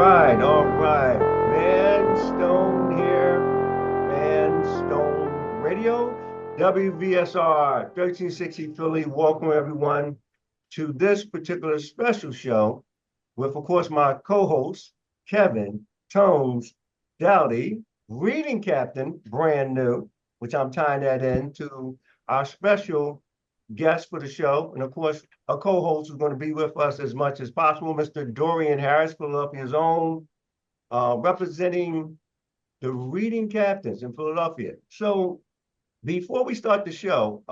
all right. Man Stone here, Man Stone Radio, WVSR 1360 Philly. Welcome everyone to this particular special show with, of course, my co-host, Kevin Tones Dowdy, reading captain, brand new, which I'm tying that into our special guest for the show. And of course, a co-host who's going to be with us as much as possible, Mr. Dorian Harris, Philadelphia's own, representing the reading captains in Philadelphia. So before we start the show,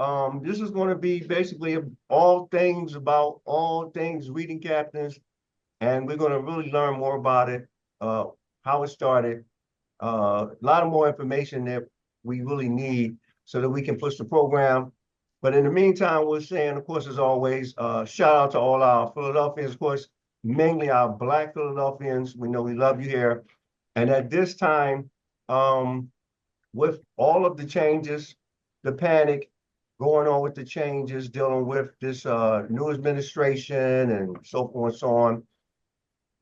this is going to be basically all things reading captains, and we're going to really learn more about it, how it started, a lot of more information that we really need so that we can push the program. But in the meantime, we're saying, of course, as always, shout out to all our Philadelphians, of course, mainly our Black Philadelphians. We know we love you here. And at this time, um, with all of the changes, the panic going on with the changes, dealing with this new administration and so forth and so on,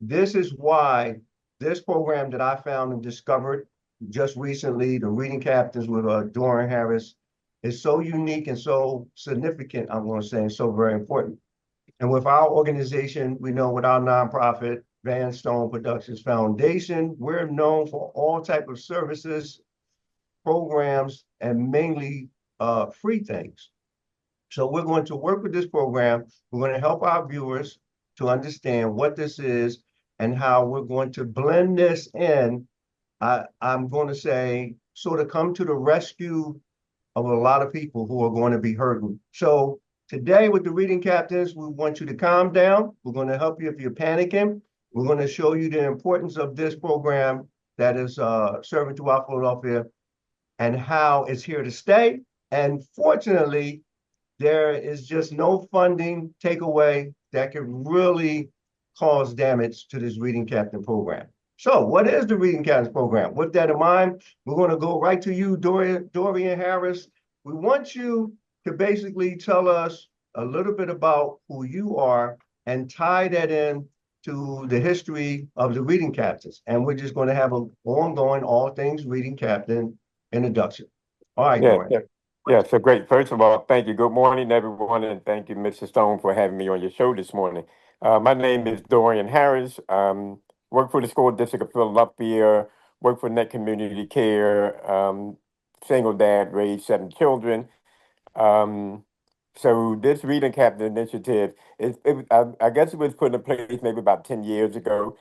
this is why this program that I found and discovered just recently, the Reading Captains with Dorian Harris, is so unique and so significant, I'm going to say, and so very important. And with our organization, we know with our nonprofit, Van Stone Productions Foundation, we're known for all type of services, programs, and mainly free things. So we're going to work with this program. We're going to help our viewers to understand what this is and how we're going to blend this in. I'm going to say, sort of come to the rescue of a lot of people who are going to be hurting. So today with the reading captains, we want you to calm down. We're going to help you if you're panicking. We're going to show you the importance of this program that is serving throughout Philadelphia and how it's here to stay. And fortunately, there is just no funding takeaway that could really cause damage to this Reading Captain program. So what is the Reading Captains program? With that in mind, we're going to go right to you, Dorian Harris. We want you to basically tell us a little bit about who you are and tie that in to the history of the Reading Captains. And we're just going to have an ongoing all things Reading Captain introduction. All right, Yeah, Dorian. yeah, yeah. So great. First of all, thank you. Good morning, everyone, and thank you, Mr. Stone, for having me on your show this morning. My name is Dorian Harris. Work for the School District of Philadelphia. Work for Net Community Care. Single dad, raised 7 children. Um, so this Reading Captain initiative I guess it was put in place maybe about 10 years ago,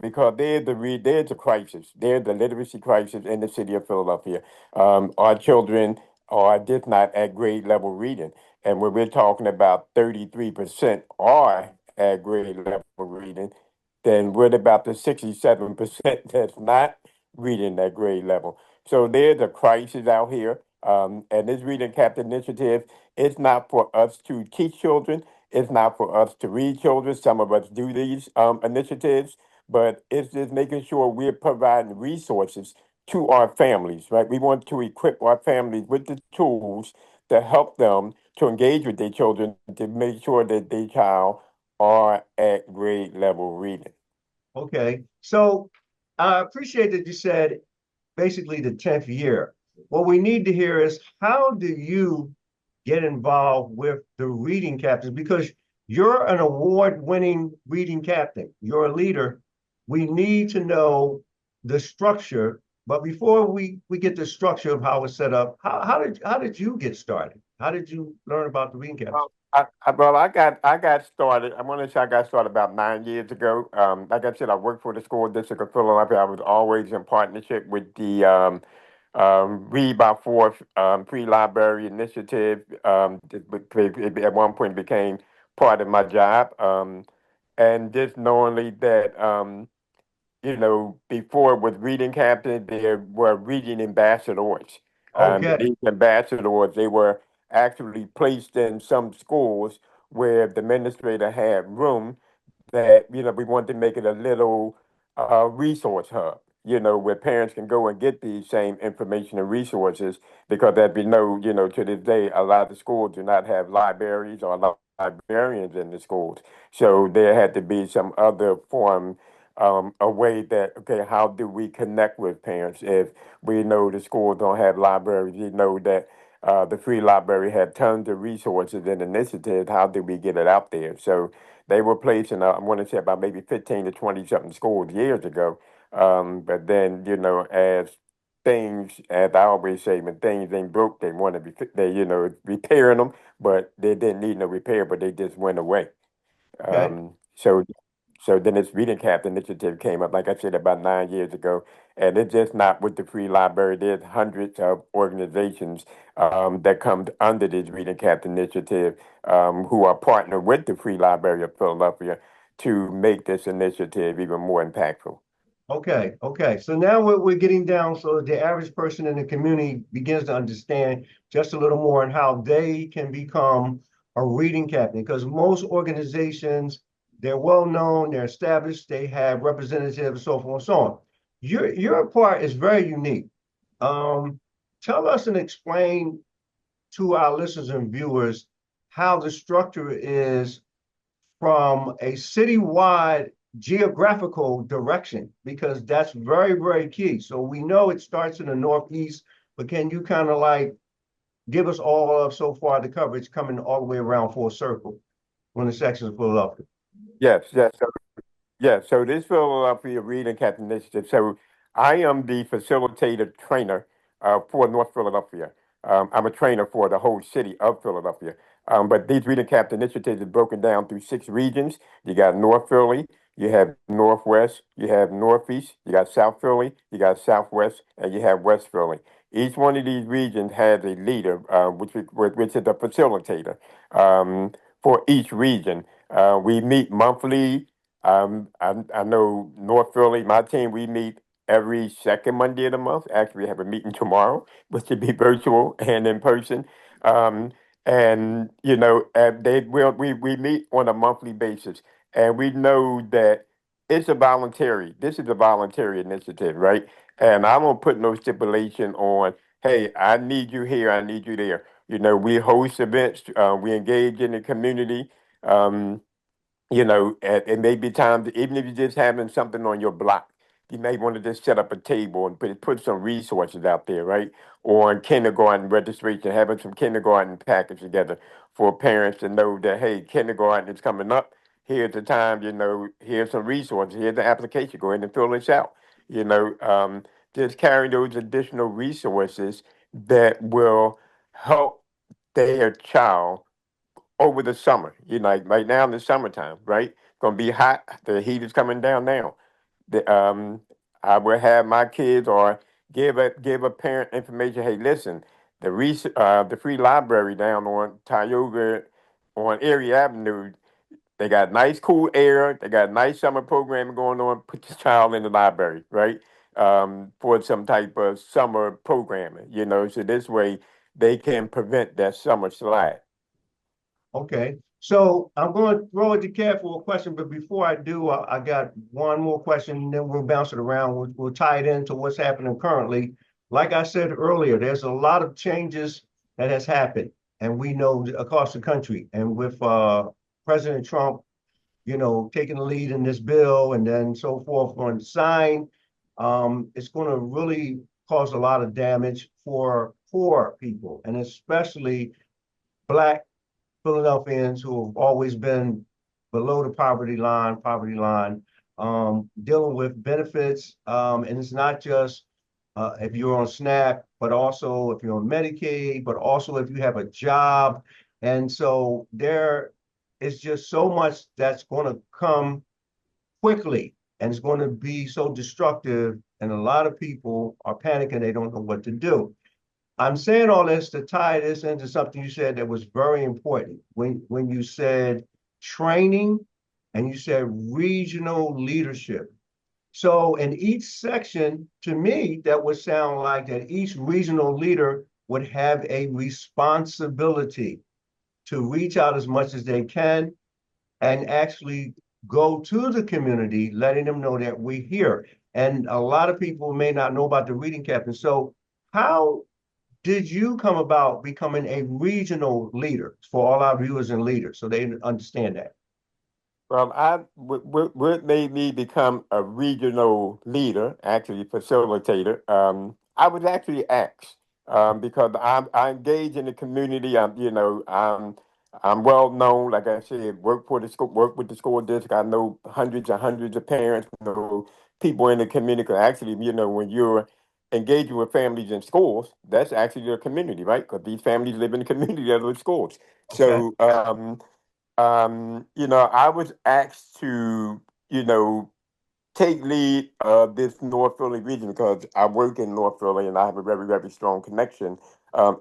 because there's a crisis. There's the literacy crisis in the city of Philadelphia. Our children are just not at grade level reading, and when we're talking about 33% are at grade level reading, then what about the 67% that's not reading at grade level? So there's a crisis out here. And this Reading Captain initiative, it's not for us to teach children. It's not for us to read children. Some of us do these initiatives, but it's just making sure we're providing resources to our families, right? We want to equip our families with the tools to help them to engage with their children to make sure that their child are at grade level reading. Okay. So I appreciate that you said basically the 10th year. What we need to hear is how do you get involved with the reading captains? Because you're an award-winning reading captain, you're a leader. We need to know the structure. But before we get the structure of how it's set up, how did you get started? How did you learn about the reading captains? I got started. I want to say I got started about 9 years ago. Like I said, I worked for the school district of Philadelphia. I was always in partnership with the Read by Force free library initiative. At one point became part of my job. And just knowingly that before with reading captain, there were reading ambassadors. Okay. These ambassadors, they were actually placed in some schools where the administrator had room that, we wanted to make it a little resource hub, where parents can go and get these same information and resources because as we know, to this day, a lot of the schools do not have libraries or librarians in the schools. So there had to be some other form a way that, okay, how do we connect with parents? If we know the schools don't have libraries, you know that the free library had tons of resources and initiatives, how do we get it out there? So they were placed in, I want to say about maybe 15 to 20 something schools years ago. But then, as things, as I always say, when things ain't broke, they want to be, repairing them, but they didn't need no repair, but they just went away. Okay. So then this Reading Cap initiative came up, like I said, about 9 years ago. And it's just not with the free library. There's hundreds of organizations that come under this Reading Cap initiative who are partnered with the Free Library of Philadelphia to make this initiative even more impactful. Okay, okay. So now we're getting down so the average person in the community begins to understand just a little more on how they can become a reading captain. Because most organizations, they're well known, they're established, they have representatives, so forth and so on. Your part is very unique. Um, Tell us and explain to our listeners and viewers how the structure is from a citywide geographical direction, because that's very, very key. So we know it starts in the Northeast, but can you kind of like give us all of so far the coverage coming all the way around full circle when the sections of Philadelphia? Yes, yes. Yeah, so this Philadelphia Reading Cat Initiative. So I am the facilitator trainer for North Philadelphia. I'm a trainer for the whole city of Philadelphia. But these Reading Cap Initiatives are broken down through 6 regions. You got North Philly, you have Northwest, you have Northeast, you got South Philly, you got Southwest, and you have West Philly. Each one of these regions has a leader, which is a facilitator for each region. We meet monthly. I know North Philly, my team, we meet every second Monday of the month. Actually, we have a meeting tomorrow, which will be virtual and in person. Um, we meet on a monthly basis, and we know that this is a voluntary initiative, right? And I don't put no stipulation on, hey, I need you here, I need you there. We host events, we engage in the community. Um, it may be time to, even if you're just having something on your block, you may want to just set up a table and put some resources out there, right? Or kindergarten registration, having some kindergarten package together for parents to know that, hey, kindergarten is coming up. Here's the time, here's some resources, here's the application, go ahead and fill this out. You know, um, just carrying those additional resources that will help their child over the summer. Like right now in the summertime, right? Gonna be hot. The heat is coming down now. The I will have my kids or give a parent information. Hey, listen, the free library down on Tioga on Erie Avenue. They got nice cool air. They got nice summer programming going on. Put your child in the library, right? For some type of summer programming. So this way they can prevent that summer slide. Okay, so I'm going to throw it to Kev for a question, but before I do, I got one more question, and then we'll bounce it around. We'll tie it into what's happening currently. Like I said earlier, there's a lot of changes that has happened, and we know across the country. And with President Trump, taking the lead in this bill and then so forth on the sign, it's going to really cause a lot of damage for poor people, and especially Black Philadelphians who have always been below the poverty line, dealing with benefits. And it's not just if you're on SNAP, but also if you're on Medicaid, but also if you have a job. And so there is just so much that's going to come quickly and it's going to be so destructive. And a lot of people are panicking, they don't know what to do. I'm saying all this to tie this into something you said that was very important when you said training and you said regional leadership. So in each section, to me, that would sound like that each regional leader would have a responsibility to reach out as much as they can and actually go to the community, letting them know that we're here. And a lot of people may not know about the reading captain. So how did you come about becoming a regional leader for all our viewers and leaders so they understand that? Well, what made me become a regional leader, actually facilitator. I was actually asked because I engage in the community. I'm well known. Like I said, work for the school, work with the school district. I know hundreds and hundreds of parents, know people in the community. 'Cause actually, when you're engaging with families in schools, that's actually your community, right? Because these families live in the community that live schools. Okay, So, I was asked to, you know, take lead of this North Philly region because I work in North Philly and I have a very, very strong connection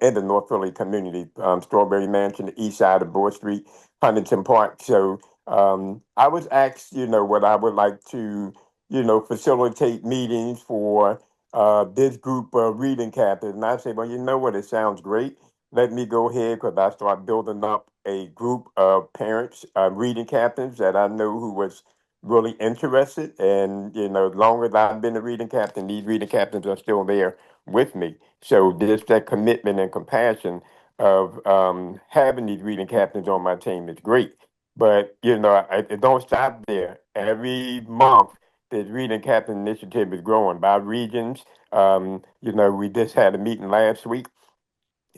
in the North Philly community, Strawberry Mansion, the east side of Broad Street, Huntington Park. So I was asked, what I would like to, facilitate meetings for this group of reading captains. And I said, well, you know what, it sounds great. Let me go ahead because I start building up a group of parents, reading captains that I know who was really interested. And, as long as I've been a reading captain, these reading captains are still there with me. So there's that commitment and compassion of having these reading captains on my team is great. But, it don't stop there. Every month, this reading captain initiative is growing by regions. We just had a meeting last week.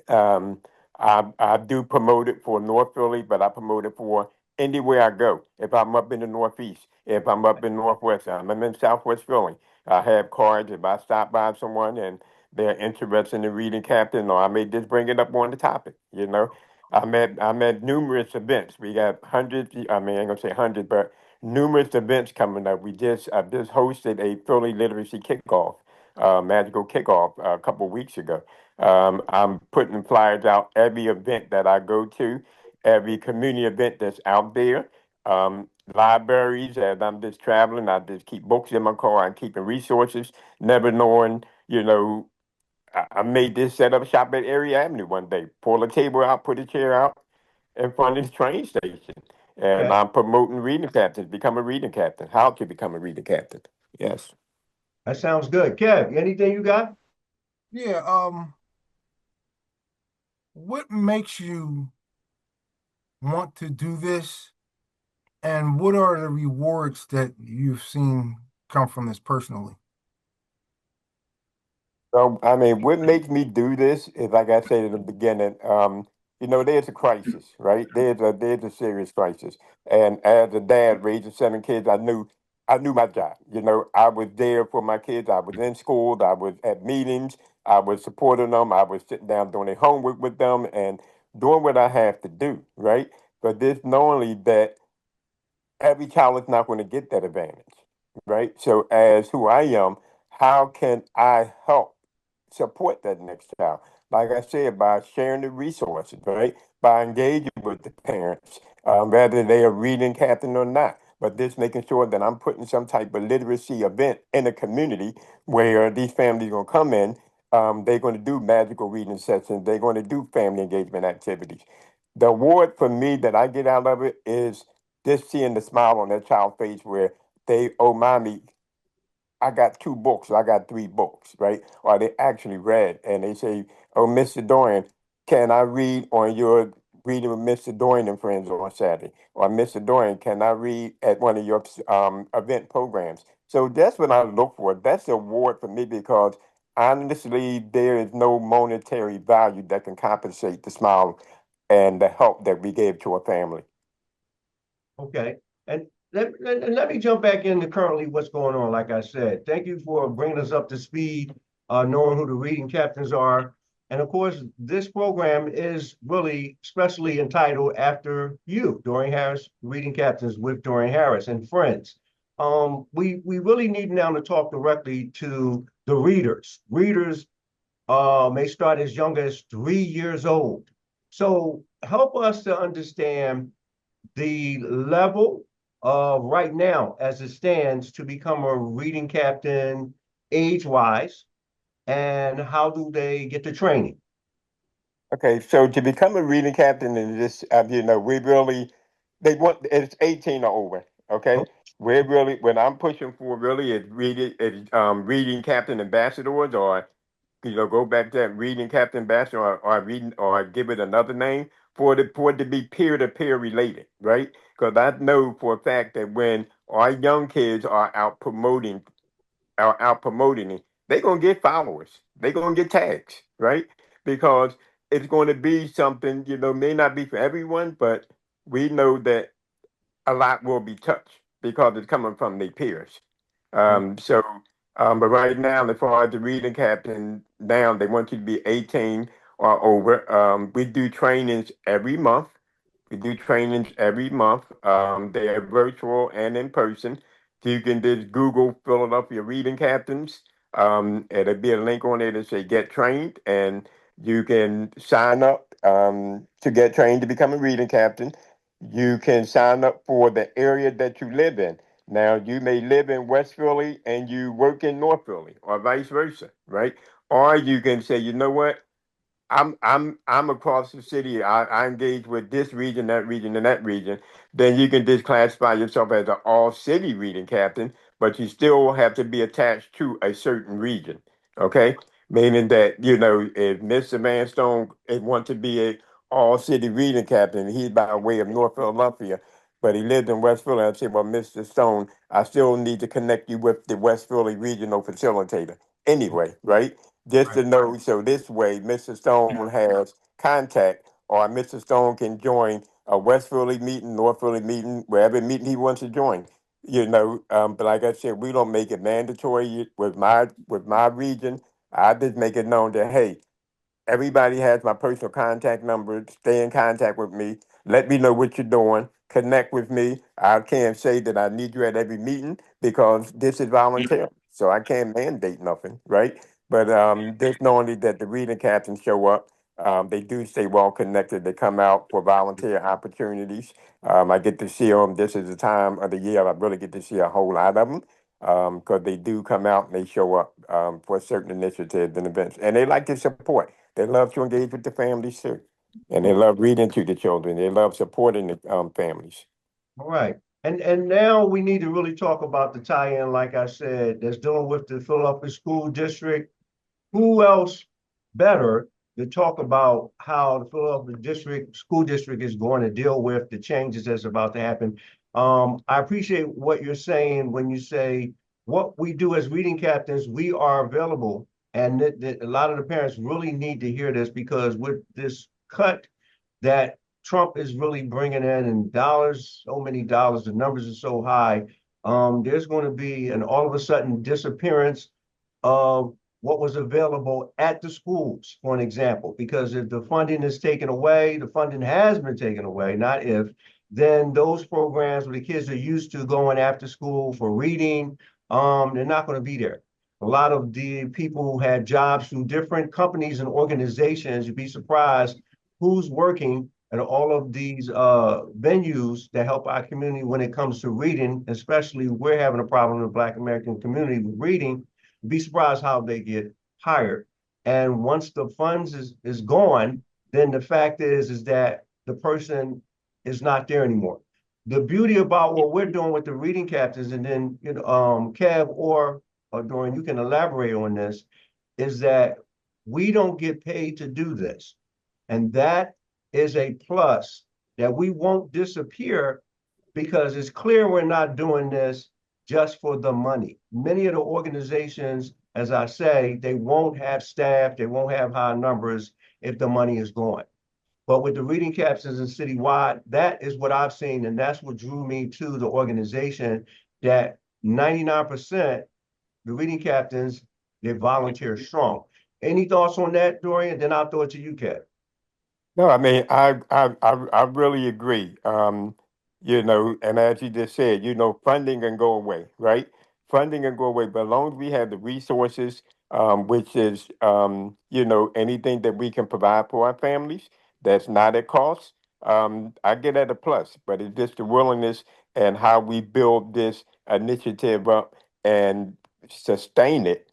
um, I do promote it for North Philly, but I promote it for anywhere I go. If I'm up in the Northeast, if I'm up in Northwest, I'm in Southwest Philly. I have cards. If I stop by someone and they're interested in the reading captain, or I may just bring it up on the topic. I'm at numerous events. We got hundreds. I mean, I ain't gonna say hundreds, but numerous events coming up. I just hosted a Philly literacy kickoff, magical kickoff, a couple weeks ago. I'm putting flyers out every event that I go to, every community event that's out there. Libraries, as I'm just traveling, I just keep books in my car. I'm keeping resources, never knowing, I may just set up shop at Area Avenue one day, pull a table out, put a chair out in front of the train station. And okay. I'm promoting reading captains, become a reading captain, how to become a reading captain. Yes. That sounds good. Kev, anything you got? Yeah, what makes you want to do this, and what are the rewards that you've seen come from this personally? So, I mean, what makes me do this is, like I said in the beginning, there's a crisis, right? There's a serious crisis. And as a dad raising 7 kids, I knew my job. I was there for my kids. I was in school. I was at meetings. I was supporting them. I was sitting down doing their homework with them and doing what I have to do, right? But this knowing that every child is not going to get that advantage, right? So, as who I am, how can I help support that next child? Like I said, by sharing the resources, right? By engaging with the parents, whether they are reading captain or not. But this making sure that I'm putting some type of literacy event in a community where these families are going to come in. They're going to do magical reading sessions. They're going to do family engagement activities. The award for me that I get out of it is just seeing the smile on that child's face where they, oh, mommy, I got 2 books, I got 3 books, right? Or they actually read and they say, oh, Mr. Dorian, can I read on your reading with Mr. Dorian and friends on Saturday? Or Mr. Dorian, can I read at one of your event programs? So that's what I look for. That's the award for me because honestly, there is no monetary value that can compensate the smile and the help that we gave to a family. Okay. And let me jump back into currently what's going on. Like I said, thank you for bringing us up to speed, knowing who the reading captains are. And of course, this program is really specially entitled after you, Dorian Harris, Reading Captains with Dorian Harris and Friends. We really need now to talk directly to the readers. Readers may start as young as 3 years old. So help us to understand the level of right now as it stands to become a reading captain age wise, and how do they get the training? Okay, so to become a reading captain in this, they want, it's 18 or over. Okay, Oh, we're really, what I'm pushing for really is reading captain ambassadors or go back to that reading captain bastion or reading or give it another name for it to be peer-to-peer related, right? Because I know for a fact that when our young kids are out promoting it, they're gonna get followers. They're gonna get tags, right? Because it's going to be something, may not be for everyone, but we know that a lot will be touched because it's coming from their peers. So, but right now, as far as the reading captain, now they want you to be 18 or over. We do trainings every month. We do trainings every month. They are virtual and in person. So you can just Google Philadelphia Reading Captains. It'll be a link on there that say get trained, and you can sign up to get trained to become a reading captain. You can sign up for the area that you live in. Now, you may live in West Philly and you work in North Philly, or vice versa, right? Or you can say, you know what? I'm across the city. I engage with this region, that region, and that region. Then you can just classify yourself as an all city reading captain, but you still have to be attached to a certain region. Okay, meaning that if Mr. Vanstone wants to be a all city reading captain, he's by way of North Philadelphia, but he lived in West Philly. I say, well, Mr. Stone, I still need to connect you with the West Philly regional facilitator anyway, right? Just Right. to know, so this way, Mr. Stone has contact, or Mr. Stone can join a West Philly meeting, North Philly meeting, wherever meeting he wants to join. But like I said, we don't make it mandatory with my region. I just make it known that hey, everybody has my personal contact number. Stay in contact with me. Let me know what you're doing. Connect with me. I can't say that I need you at every meeting because this is volunteer. So I can't mandate nothing, right? But just knowing that the reading captains show up, they do stay well connected. They come out for volunteer opportunities. I get to see them. This is the time of the year I really get to see a whole lot of them because they do come out and they show up for certain initiatives and events. And they like to support. They love to engage with the families too. And they love reading to the children. They love supporting the families. All right. And now we need to really talk about the tie-in, like I said, that's dealing with the Philadelphia School District. Who else better to talk about how the Philadelphia School District is going to deal with the changes that's about to happen? I appreciate what you're saying when you say what we do as reading captains, we are available. And a lot of the parents really need to hear this because with this cut that Trump is really bringing in dollars, so many dollars, the numbers are so high. There's going to be an all of a sudden disappearance of what was available at the schools, for an example, because if the funding is taken away, the funding has been taken away, not if, then those programs where the kids are used to going after school for reading, they're not going to be there. A lot of the people who had jobs through different companies and organizations, you'd be surprised who's working at all of these venues that help our community when it comes to reading, especially we're having a problem in the Black American community with reading. Be surprised how they get hired. And once the funds is gone, then the fact is that the person is not there anymore. The beauty about what we're doing with the reading captains, and then Kev or Dorian, you can elaborate on this, is that we don't get paid to do this. And that is a plus that we won't disappear because it's clear we're not doing this just for the money. Many of the organizations, as I say, they won't have staff, they won't have high numbers if the money is gone. But with the reading captains and citywide, that is what I've seen, and that's what drew me to the organization. That 99%, the reading captains, they volunteer strong. Any thoughts on that, Dorian? Then I'll throw it to you, Kev. No, I mean, I really agree. And as you just said, funding can go away, right? Funding can go away, but as long as we have the resources, which is, anything that we can provide for our families, that's not at cost. I get at a plus, but it's just the willingness and how we build this initiative up and sustain it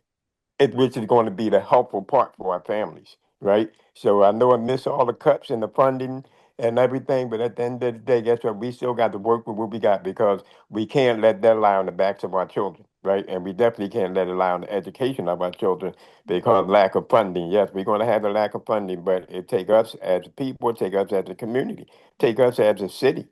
which is going to be the helpful part for our families, right? So I know I miss all the cuts and the funding and everything, but at the end of the day, guess what? We still got to work with what we got because we can't let that lie on the backs of our children. right? And we definitely can't let it lie on the education of our children because lack of funding. Yes, we're going to have a lack of funding, but it take us as a people, it take us as a community, take us as a city,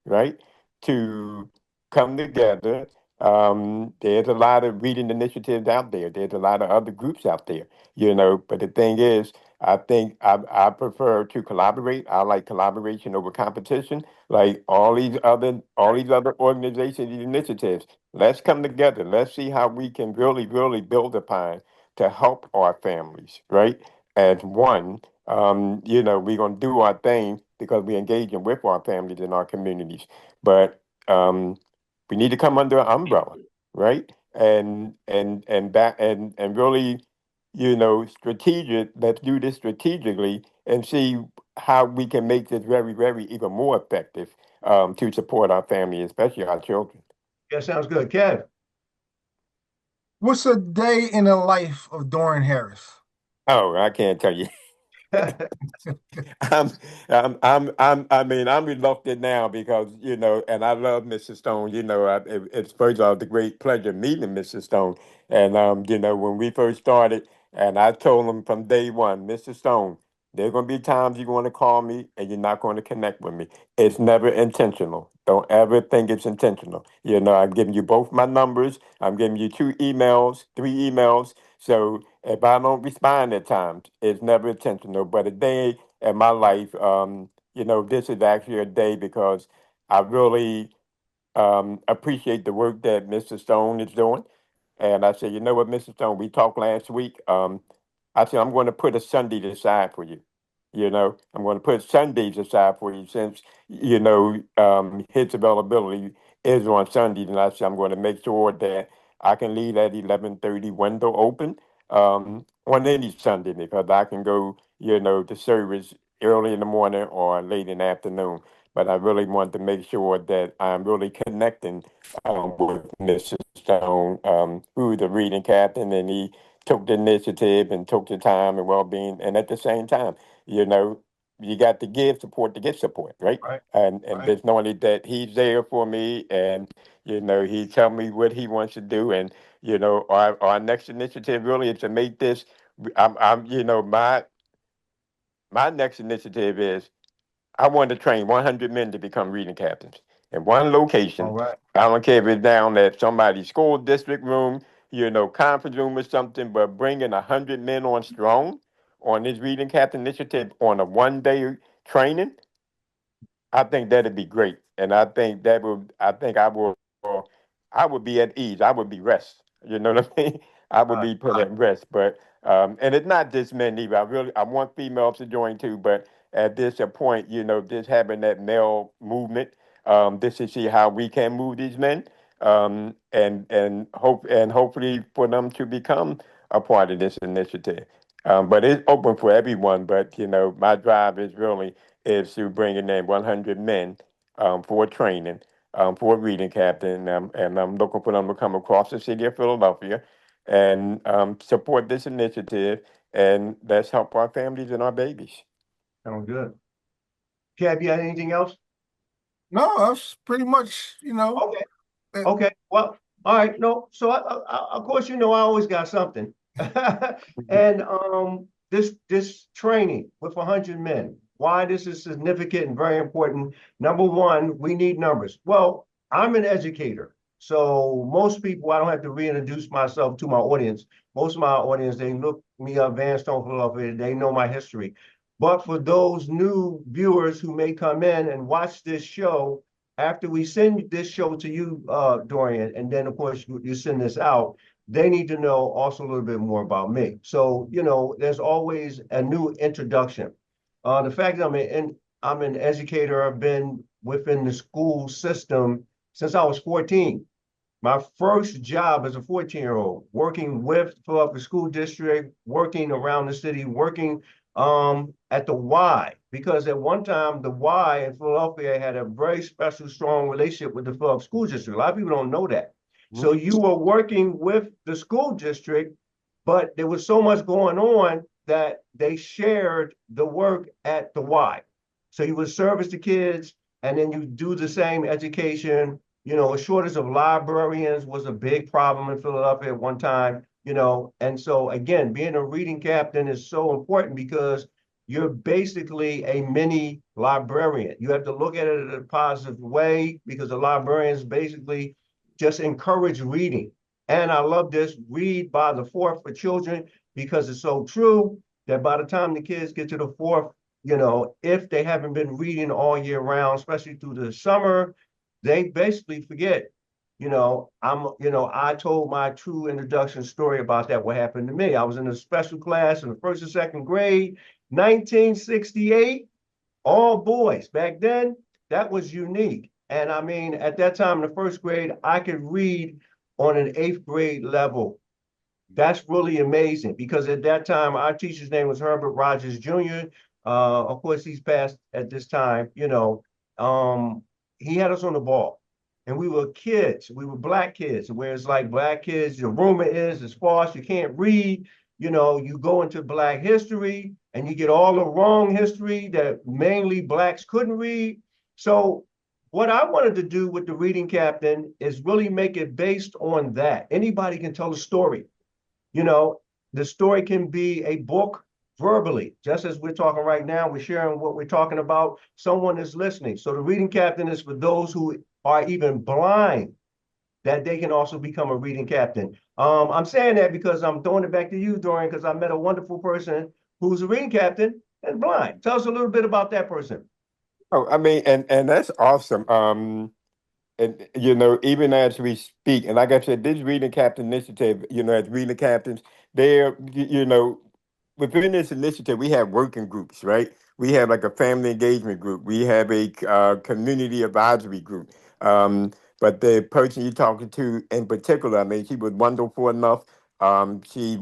right, to come together. There's a lot of reading initiatives out there. There's a lot of other groups out there, but the thing is, I think I prefer to collaborate. I like collaboration over competition. Like all these other organizations and initiatives. Let's come together. Let's see how we can really, really build upon to help our families, right? As one, we're gonna do our thing because we're engaging with our families and our communities. But we need to come under an umbrella, right? And really, strategic. Let's do this strategically and see how we can make this very, very even more effective to support our family, especially our children. Yeah, sounds good. Kev. What's a day in the life of Dorian Harris? Oh, I can't tell you. I'm, I'm reluctant now because, and I love Mrs. Stone. It's first of all the great pleasure meeting Mrs. Stone. And, when we first started, and I told him from day one, Mr. Stone, there are going to be times you're going to call me and you're not going to connect with me. It's never intentional. Don't ever think it's intentional. I'm giving you both my numbers. I'm giving you 2 emails, 3 emails. So if I don't respond at times, it's never intentional. But a day in my life, this is actually a day because I really appreciate the work that Mr. Stone is doing. And I said, you know what, Mr. Stone, we talked last week. I said, I'm going to put a Sunday aside for you. I'm going to put Sundays aside for you since, his availability is on Sundays. And I said, I'm going to make sure that I can leave that 11:30 window open on any Sunday because I can go, to service early in the morning or late in the afternoon. But I really want to make sure that I'm really connecting with Mr. Stone, who's the reading captain, and he took the initiative and took the time and well-being. And at the same time, you know, you got to give support to get support, right? Right, And right. just knowing that he's there for me, and he tell me what he wants to do, and our next initiative really is to make this. My next initiative is I want to train 100 men to become reading captains in one All location. right. I don't care if it's down at somebody's school district room, conference room or something, but bringing 100 men on strong on this reading captain initiative on a 1 day training, I think that'd be great. And I think I would be at ease. I would be rest. You know what I mean? I would All right. be put at rest. But and it's not just men either. I want females to join too. But at this point, just having that male movement, this to see how we can move these men, and hopefully for them to become a part of this initiative. But it's open for everyone. But my drive is to bringing in 100 men for training for a reading captain, and I'm looking for them to come across the city of Philadelphia and support this initiative, and let's help our families and our babies. Sounds good. Kev, you got anything else? No, that's pretty much, Okay. uh, Okay. Well, all right. No. So of course, I always got something. And this training with 100 men, why this is significant and very important. Number one, we need numbers. Well, I'm an educator. So most people, I don't have to reintroduce myself to my audience. Most of my audience, they look me up, Van Stone Philadelphia, they know my history. But for those new viewers who may come in and watch this show, after we send this show to you, Dorian, and then of course you send this out, they need to know also a little bit more about me. So, there's always a new introduction. The fact that I'm an educator, I've been within the school system since I was 14. My first job as a 14-year-old, working with Philadelphia School District, working around the city, working at the Y, because at one time the Y in Philadelphia had a very special, strong relationship with the Philadelphia School District. A lot of people don't know that. So you were working with the school district, but there was so much going on that they shared the work at the Y. So you would service the kids, and then you do the same education A shortage of librarians was a big problem in Philadelphia at one time, and so again, being a reading captain is so important because you're basically a mini librarian. You have to look at it in a positive way because the librarians basically just encourage reading. And I love this, read by the fourth for children, because it's so true that by the time the kids get to the fourth, if they haven't been reading all year round, especially through the summer, they basically forget. I told my true introduction story about that, what happened to me. I was in a special class in the first and second grade, 1968, all boys. Back then, that was unique. And I mean, at that time in the first grade, I could read on an eighth grade level. That's really amazing because at that time, our teacher's name was Herbert Rogers Jr. Of course, he's passed at this time, he had us on the ball. And we were kids, we were black kids, where it's like black kids, your rumor is it's false, you can't read, you go into black history and you get all the wrong history that mainly blacks couldn't read. So what I wanted to do with the reading captain is really make it based on that. Anybody can tell a story. You know, the story can be a book verbally, just as we're talking right now, we're sharing what we're talking about. Someone is listening. So the reading captain is for those who are even blind, that they can also become a reading captain. I'm saying that because I'm throwing it back to you, Dorian, because I met a wonderful person who's a reading captain and blind. Tell us a little bit about that person. Oh, I mean, and that's awesome. And even as we speak, and like I said, this reading captain initiative, as reading captains, they're within this initiative, we have working groups, right? We have like a family engagement group. We have a community advisory group. But the person you're talking to in particular, I mean, she was wonderful enough. She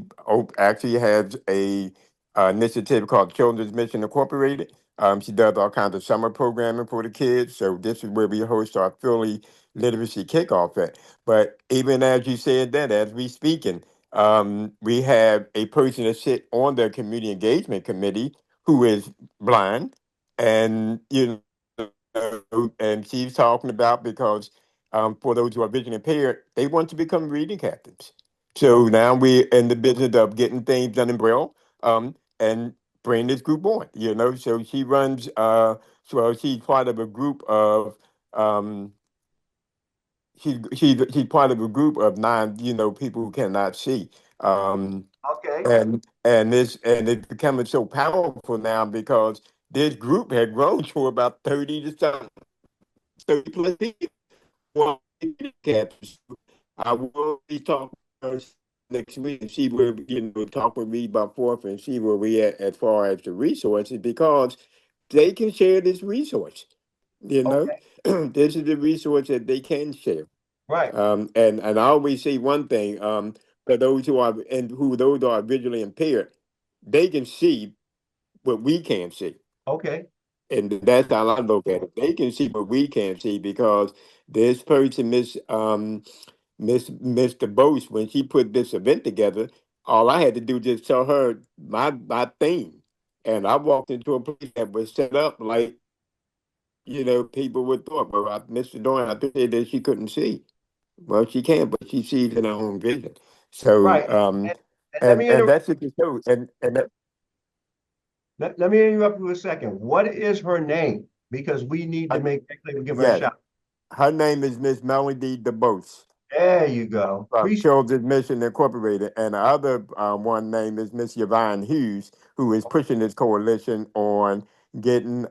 actually has a initiative called Children's Mission Incorporated. She does all kinds of summer programming for the kids. So this is where we host our Philly literacy kickoff at. But even as you said that, as we speaking, we have a person that sit on the community engagement committee who is blind, and and she's talking about because for those who are vision impaired, they want to become reading captains. So now we're in the business of getting things done in Braille, and bring this group on. So she runs. So she's part of a group of um, she's part of a group of nine, people who cannot see. Um, Okay. and it's becoming so powerful now because this group had grown to about 30 to something, 30 plus people. Well, I will be talking to her next week and see where, talk with me about fourth and see where we at as far as the resources because they can share this resource. You know, Okay. this is the resource that they can share. Right. And I always say one thing, for those those are visually impaired, they can see what we can't see. Okay. And that's how I look at it. They can see what we can't see because this person, Mr. Bose, when she put this event together, all I had to do just tell her my theme. And I walked into a place that was set up like, people would thought, well, Mr. Doran, I think that she couldn't see. Well, she can, but she sees in her own vision. So, Right. And let me and inter that's what you do. And that, let me interrupt you a second. What is her name? Because we need to I, make that clear. We give her a yeah, shout. her name is Miss Melody DeBose There you go. from Appreciate. Children's Mission Incorporated, and the other one name is Miss Yvonne Hughes, who is pushing this coalition on getting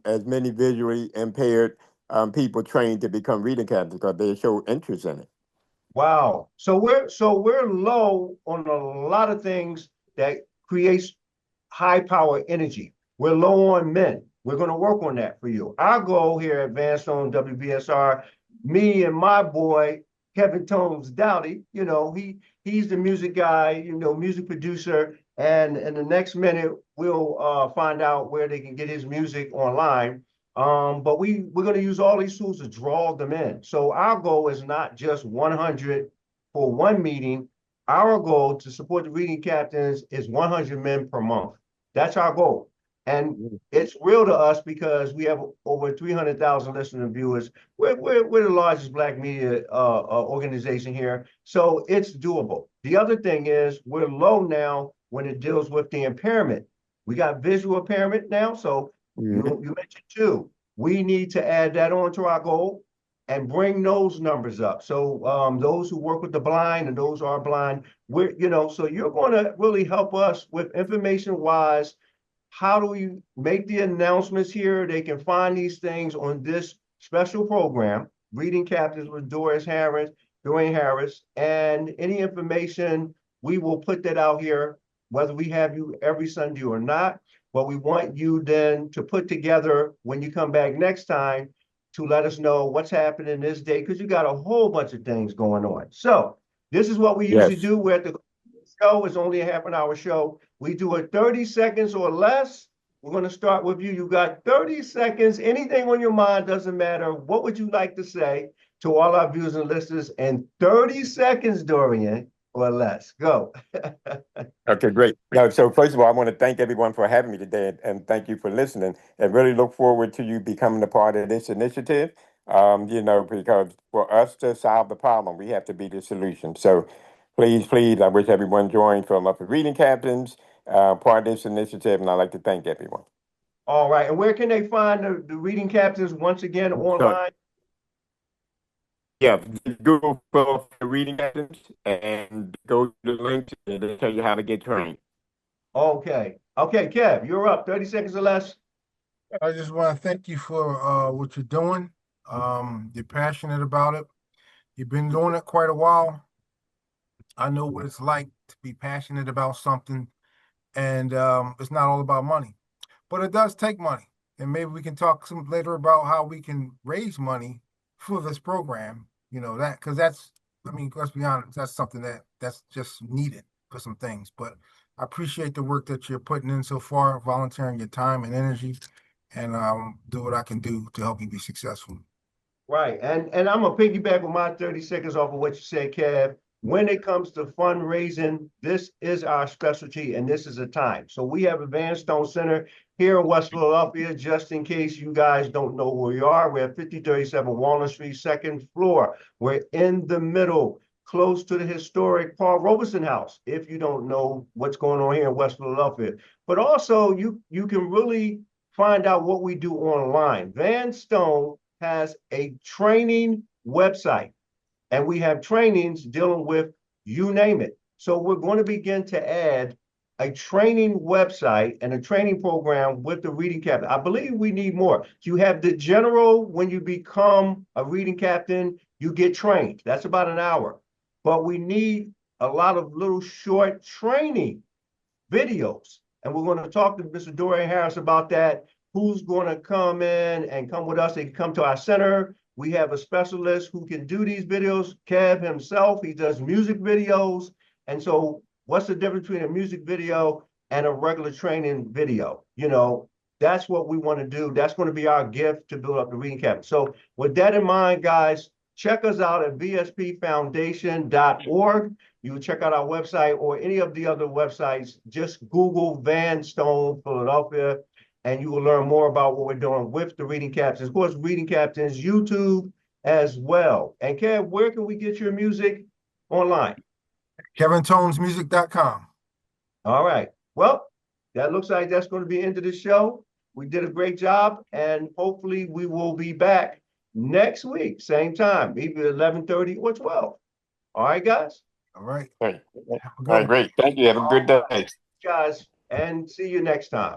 as many visually impaired people trained to become reading captains because they show interest in it. Wow. So we're low on a lot of things that creates high power energy. We're low on men. We're going to work on that for you. Our goal here at Advanced on Wvsr, me and my boy Kevin Tones Dowdy, he's the music guy, music producer, and in the next minute we'll find out where they can get his music online. But we're going to use all these tools to draw them in. So our goal is not just 100 for one meeting. Our goal to support the reading captains is 100 men per month. That's our goal. And it's real to us because we have over 300,000 listeners and viewers. We're the largest Black media organization here, so it's doable. The other thing is we're low now when it deals with the impairment. We got visual impairment now, so you mentioned two. We need to add that on to our goal and bring those numbers up. So those who work with the blind and those who are blind, so you're going to really help us with information wise. How do we make the announcements here? They can find these things on this special program, Reading Captains with Dorian Harris, and any information, we will put that out here, whether we have you every Sunday or not. But we want you then to put together when you come back next time to let us know what's happening this day, because you got a whole bunch of things going on. So this is what we usually do. We're at the show. It's only a half an hour show. We do it 30 seconds or less. We're going to start with you. You got 30 seconds. Anything on your mind, doesn't matter. What would you like to say to all our viewers and listeners in 30 seconds, Dorian, or less? Go. Okay, great. So first of all, I want to thank everyone for having me today, and thank you for listening, and really look forward to you becoming a part of this initiative. Because for us to solve the problem, we have to be the solution. So please, I wish everyone joined Philadelphia Reading Captains, part of this initiative, and I'd like to thank everyone. All right. And where can they find the Reading Captains once again online? Yeah, Google Philadelphia Reading Captains and go to the link and they'll tell you how to get trained. Okay. Okay, Kev, you're up. 30 seconds or less. I just want to thank you for what you're doing. You're passionate about it. You've been doing it quite a while. I know what it's like to be passionate about something, and it's not all about money, but it does take money. And maybe we can talk some later about how we can raise money for this program. Because let's be honest, that's something that's just needed for some things. But I appreciate the work that you're putting in so far, volunteering your time and energy, and do what I can do to help you be successful. Right. And I'm going to piggyback with my 30 seconds off of what you said, Kev. When it comes to fundraising, this is our specialty and this is a time. So we have a Van Stone Center here in West Philadelphia, just in case you guys don't know where we are. We're at 5037 Walnut Street, second floor. We're in the middle, close to the historic Paul Robeson House, if you don't know what's going on here in West Philadelphia. But also, you can really find out what we do online. Van Stone has a training website. And we have trainings dealing with you name it. So we're going to begin to add a training website and a training program with the reading captain. I believe we need more. You have the general, when you become a reading captain, you get trained. That's about an hour. But we need a lot of little short training videos. And we're going to talk to Mr. Dorian Harris about that. Who's going to come in and come with us? They can come to our center. We have a specialist who can do these videos. Kev himself, he does music videos. And so what's the difference between a music video and a regular training video? That's what we want to do. That's going to be our gift to build up the reading cabinet. So with that in mind, guys, check us out at vspfoundation.org. You can check out our website or any of the other websites. Just Google Van Stone Philadelphia, and you will learn more about what we're doing with the Reading Captains. Of course, Reading Captains, YouTube as well. And Kev, where can we get your music online? KevinTonesMusic.com. All right. Well, that looks like that's going to be the end of the show. We did a great job, and hopefully we will be back next week, same time, either 11:30 or 12. All right, guys? All right. All right, great. Thank you. Have a good day. Guys, and see you next time.